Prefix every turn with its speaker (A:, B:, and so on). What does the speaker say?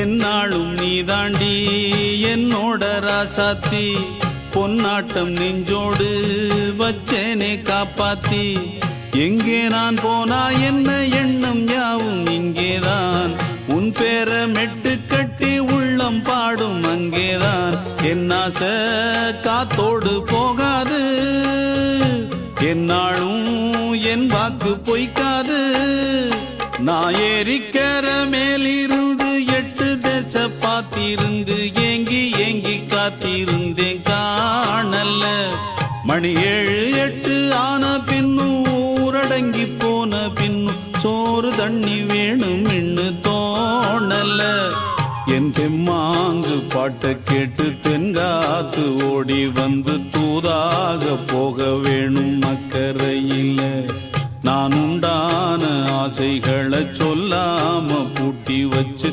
A: என்னாலும் நீதாண்டி என்னோட ராசாத்தி பொன்னாட்டம் நெஞ்சோடு வச்சேனே காப்பாத்தி எங்கே நான் போனா என்ன எண்ணம் யாவும் இங்கேதான் உன் பேர மெட்டு கட்டி உள்ளம் பாடும் அங்கேதான் என் ஆசை காத்தோடு போகாது என்னாலும் என் வாக்கு பொய்க்காது நான் ஏறிக்கிற மேலிருந்து 8 தேச பார்த்திருந்து ஏங்கி ஏங்கி காத்திருந்தேன் காணல மணி 7 8 ஆன பின்னும் ஊரடங்கி போன பின்னும் சோறு தண்ணி வேணும் என்று தோணல என் தெம்மாங்கு பாட்டை கேட்டு தென்காத்து ஓடி வந்து தூதாக போக வேணும் அக்கறையில் நான் உண்டான ஆசைகளை சொல்லாம பூட்டி வச்சு